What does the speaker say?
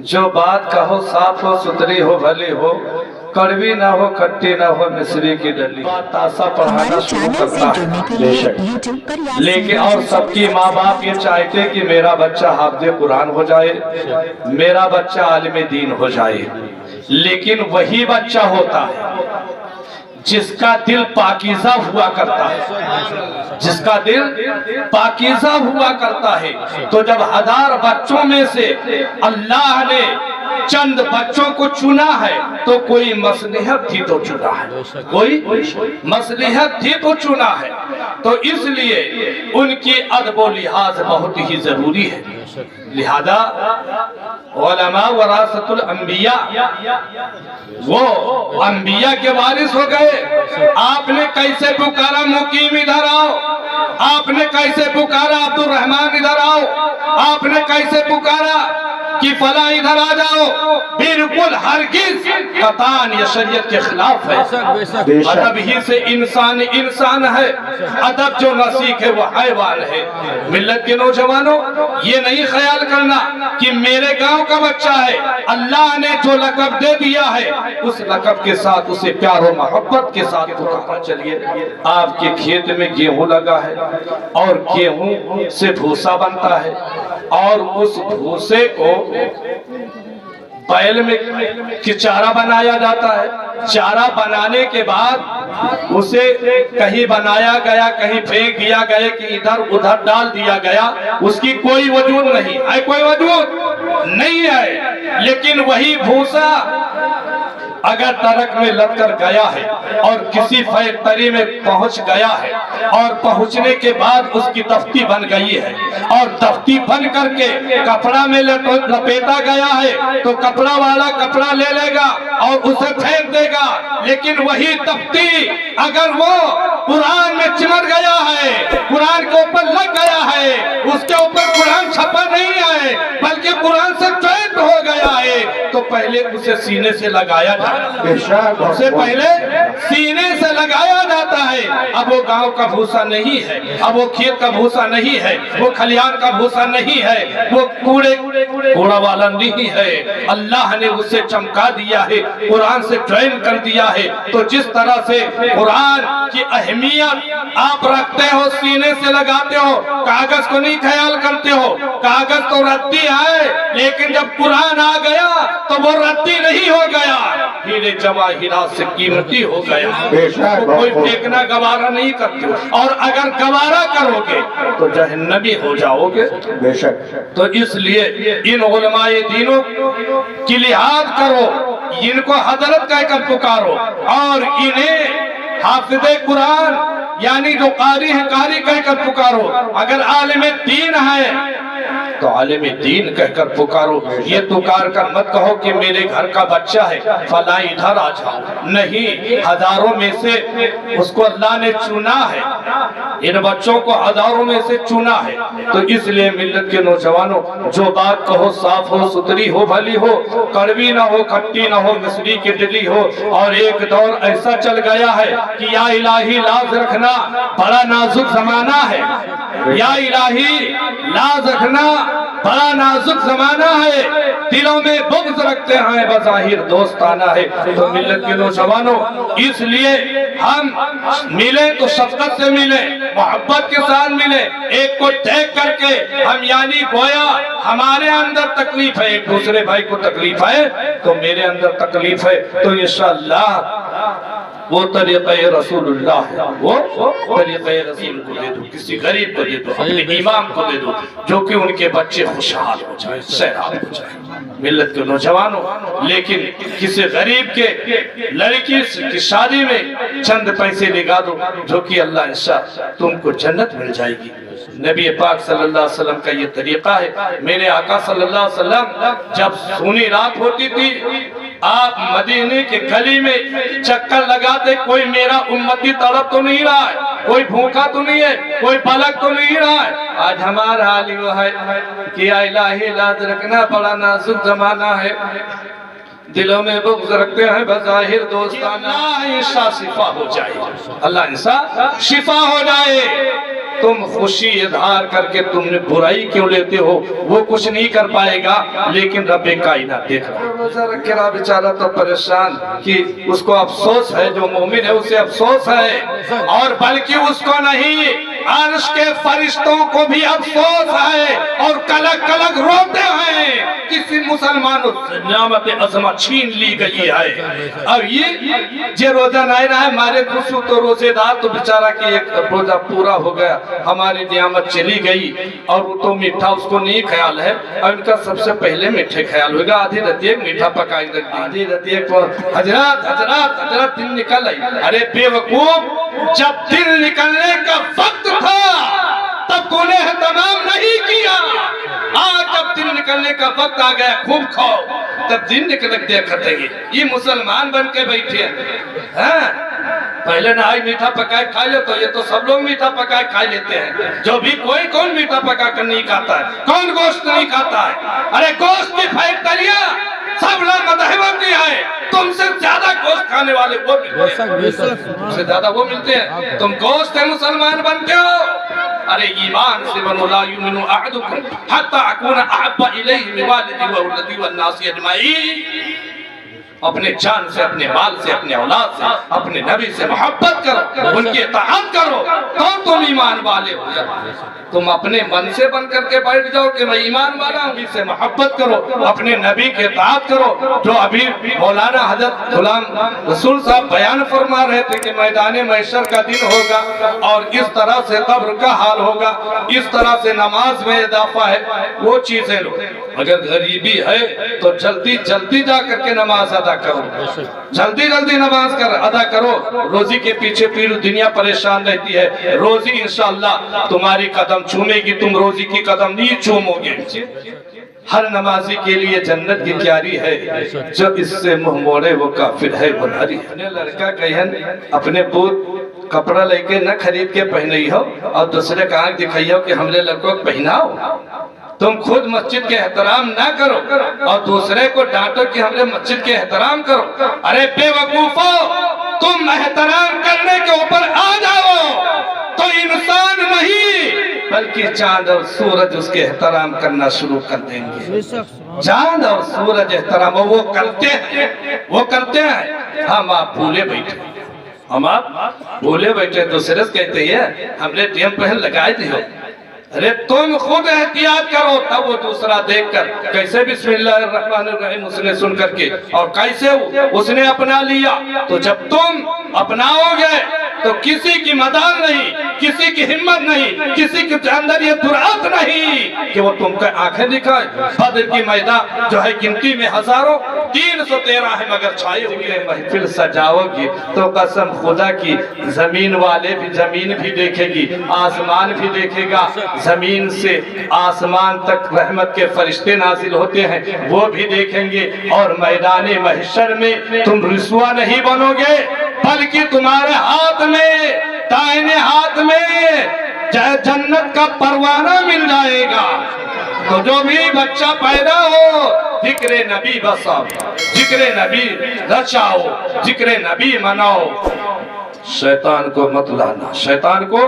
जो बात कहो साफ हो सुथरी हो भली हो, कड़वी ना हो खट्टी ना हो मिश्री की डली। तासा पढ़ाना शुरू करता है, लेकिन और सबकी माँ बाप ये चाहते कि मेरा बच्चा हाफिज़ कुरान हो जाए, मेरा बच्चा आलिम दीन हो जाए। लेकिन वही बच्चा होता है जिसका दिल पाकीज़ा हुआ करता है, जिसका दिल पाकीज़ा हुआ करता है। तो जब 1000 बच्चों में से अल्लाह ने चंद बच्चों को चुना है तो कोई मसलहत थी तो चुना है, कोई मसलहत थी तो चुना है। तो इसलिए उनकी अदब व लिहाज बहुत ही जरूरी है। लिहाजा उलमा वरासतुल अंबिया, वो अंबिया के वारिस हो गए। आपने कैसे पुकारा मुकीम इधर आओ, आपने कैसे पुकारा अब्दुल रहमान इधर आओ, आपने कैसे पुकारा कि फला इधर आ जाओ, बिल्कुल हरगिज कतान ये शरीयत के खिलाफ है। अदब ही से इंसान इंसान है, अदब जो न सीखे वो हैवान है। मिल्लत के नौजवानों, ये नहीं ख्याल करना कि मेरे गांव का बच्चा है, अल्लाह ने जो लक़ब दे दिया है उस लक़ब के साथ उसे प्यार और मोहब्बत के साथ पुकारना। चलिए, आपके खेत में गेहूं लगा है और गेहूं से भूसा बनता है और उस भूसे को बैल में कि चारा बनाया जाता है। चारा बनाने के बाद उसे कहीं बनाया गया, कहीं फेंक दिया गया, कि इधर उधर डाल दिया गया, उसकी कोई वजूद नहीं है, कोई वजूद नहीं है। लेकिन वही भूसा अगर ट्रक में लद कर गया है और किसी फैक्ट्री में पहुंच गया है और पहुंचने के बाद उसकी तख्ती बन गई है और तख्ती बन करके कपड़ा में लपेटा गया है, तो कपड़ा वाला कपड़ा ले लेगा और उसे फेंक देगा। लेकिन वही तख्ती अगर वो कुरान में चिमट गया है, कुरान के ऊपर लग गया है, उसके ऊपर कुरान छपा नहीं है बल्कि कुरान से ट्रेंड हो गया है, तो पहले उसे सीने से लगाया जाता है, उससे पहले सीने से लगाया जाता है। अब वो गांव का भूसा नहीं है, अब वो खेत का भूसा नहीं है, वो खलियान का भूसा नहीं है, वो कूड़ा वाला नहीं है। अल्लाह ने उसे चमका दिया है, कुरान से ज्वाइन कर दिया है। तो जिस तरह से कुरान की अहमियत आप रखते हो, सीने से लगाते हो, कागज को नहीं ख्याल करते हो, कागज तो रद्दी है, लेकिन जब कुरान आ गया तो वो रद्दी नहीं हो गया, हीरे जवाहिरात से कीमती हो गया। कोई फेंकना गवारा नहीं करते, और अगर गवारा करोगे तो जहन्नमी हो जाओगे। बेशक। तो इसलिए इन उलमाए दीनों की लिहाज करो, इनको हजरत कहकर पुकारो और इन्हें हाफिज़े कुरान यानी जो कारी है कारी कहकर पुकारो। अगर आलिम दीन है तो आलिम दीन कहकर पुकारो। ये पुकार कर मत कहो कि मेरे घर का बच्चा है फला इधर आ जाओ, नहीं, हजारों में से उसको अल्लाह ने चुना है, इन बच्चों को हजारों में से चुना है। तो इसलिए मिल्लत के नौजवानों, जो बात कहो साफ हो सुथरी हो भली हो, कड़वी ना हो खट्टी ना हो मिश्री की डली हो। और एक दौर ऐसा चल गया है कि या इलाही लाज रखना बड़ा नाजुक जमाना है, या इलाही लाज रखना बड़ा नाजुक जमाना है, दिलों में बुग़्ज़ रखते हैं बज़ाहिर दोस्ताना है। तो मिल्लत के नौजवानों, इसलिए हम मिले तो शफ़क़त से मिले, मोहब्बत के साथ मिले, एक को देख करके हम यानी गोया हमारे अंदर तकलीफ है, एक दूसरे भाई को तकलीफ है तो मेरे अंदर तकलीफ है, तो इंशाअल्लाह वो तरीक़े रसूलुल्लाह है, वो तरीक़े रसूल को दे दो, किसी गरीब को दे दो, अपने इमाम को दे दो, जो कि उनके बच्चे खुशहाल हो जाए, सैराब हो जाए। मिल्लत के नौजवानों, लेकिन किसी गरीब के लड़की की शादी में चंद पैसे लगा दो, जो कि अल्लाह इंशाअल्लाह तुमको जन्नत मिल जाएगी। नबी पाक सल्लल्लाहु अलैहि वसल्लम का ये तरीका है। मेरे आका सल्लल्लाहु अलैहि वसल्लम जब सूनी रात होती थी, आप मदीने के गली में चक्कर लगाते, कोई मेरा उम्मती तड़प तो नहीं रहा है, कोई भूखा तो नहीं है, कोई पलक तो नहीं रहा है। आज हमारा हाल ही वो है कि या इलाही लाज रखना बड़ा नाजुक जमाना है, दिलों में बुग़्ज़ रखते हैं बज़ाहिर दोस्ताना। इंशा शिफा हो जाए, अल्लाह इंशा शिफा हो जाए। तुम खुशी इजहार करके तुमने बुराई क्यों लेते हो, वो कुछ नहीं कर पाएगा, लेकिन रब्बे कायनात देख रहा है। रोजा रखे रहा बेचारा तो परेशान कि उसको अफसोस है, जो मोमिन है उसे अफसोस है, और बल्कि उसको नहीं अर्श के फरिश्तों को भी अफसोस है और कलक कलक रोते हैं किसी मुसलमान नियामत अज़मा छीन ली गई है। अब ये जे रोजा नहीं रहा है मारे खुशू तो रोजेदार तो बेचारा की एक रोजा पूरा हो गया, हमारी नियामत चली गई, और वो तो मीठा उसको नहीं ख्याल है, और इनका सबसे पहले मीठे ख्याल होगा। आधी रतिये मीठा पकाई रख दी, आधी रतिये को हजरत हजरत हजरत दिन निकल आई। अरे बेवकूफ, जब दिन निकलने का वक्त था तब तूने एहतमाम नहीं किया। आज जब दिन निकलने का वक्त आ गया, खूब खाओ, तब दिन निकल देखते ये मुसलमान बन के बैठे हैं। पहले ना आई मीठा पकाए खा ले, तो ये तो सब लोग मीठा पकाए खा लेते हैं। जो भी कोई कौन मीठा पका कर नहीं खाता है, कौन गोश्त नहीं खाता है। अरे गोश्त की फैक्ट्रियां सब लोग मजहबों की है, तुमसे ज्यादा गोश्त खाने वाले वो तुमसे ज्यादा वो मिलते हैं, तुम गोश्त है मुसलमान बनते हो। अरे ईमान से बनो, ला युमिनु अहदुकुम हत्ता अकूना अहब्बा इलैहि मिन वालिदिही व वलदिही वन नासी अजमईन। अपने जान से, अपने माल से, अपने औलाद से, अपने नबी से मोहब्बत करो, उनकी इताअत करो, तो तुम ईमान वाले हो जाओ। तुम अपने मन से बन करके बैठ जाओ कि मैं ईमान वाला हूँ, इससे मोहब्बत करो, अपने नबी की इताअत करो। जो अभी मौलाना हजरत गुलाम रसूल साहब बयान फरमा रहे थे कि मैदान महशर का दिन होगा और इस तरह से कब्र का हाल होगा, इस तरह से नमाज में इजाफा है, वो चीजें लो। अगर गरीबी है तो जल्दी जल्दी जा करके नमाज अदा करो, जल्दी जल्दी नमाज कर अदा करो। रोजी के पीछे पूरी दुनिया परेशान रहती है, रोजी इंशाअल्लाह तुम्हारी कदम चूमेगी, तुम रोजी की कदम नहीं चूमोगे। हर नमाजी के लिए जन्नत की क्यारी है, जो इससे मुंह मोड़े वो काफिर है गुनारी। अपने लड़का कहन अपने पूत कपड़ा लेके न खरीद के पहनी हो और दूसरे का आंख दिखाइयो कि हमने लड़कों को पहनाओ। तुम खुद मस्जिद के एहतराम ना करो और दूसरे को डांटो कि हमने मस्जिद के एहतराम करो। अरे बेवकूफो, तुम एहतराम करने के ऊपर आ जाओ तो इंसान नहीं बल्कि चांद और सूरज उसके एहतराम करना शुरू कर देंगे। चांद और सूरज एहतराम वो करते हैं। हम आप भूले बैठे, हम आप भूले बैठे, दूसरे से कहते हैं हमने टेम पहन लगाए थे। अरे तुम खुद एहतियात करो, तब वो दूसरा देखकर कैसे बिस्मिल्लाहिर्रहमानिर्रहीम उसने सुन करके और कैसे उसने अपना लिया। तो जब तुम अपनाओगे तो किसी की मदद नहीं, किसी की हिम्मत नहीं, किसी के अंदर ये जुर्अत नहीं कि वो तुमको आंखें दिखाए। बदर की मैदान जो है गिनती में हजारों 313 है, मगर छाए हुए महफिल सजाओगी तो कसम खुदा की जमीन वाले भी जमीन भी देखेगी, आसमान भी देखेगा, जमीन से आसमान तक रहमत के फरिश्ते नाजिल होते हैं वो भी देखेंगे। और मैदान महशर में तुम रुसवा नहीं बनोगे, बल्कि तुम्हारे हाथ में, दाहिने हाथ में जन्नत का परवाना मिल जाएगा। तो जो भी बच्चा पैदा हो जिक्र नबी बसाओ, जिक्र नबी रचाओ, जिक्र नबी मनाओ। शैतान को मत लाना, शैतान को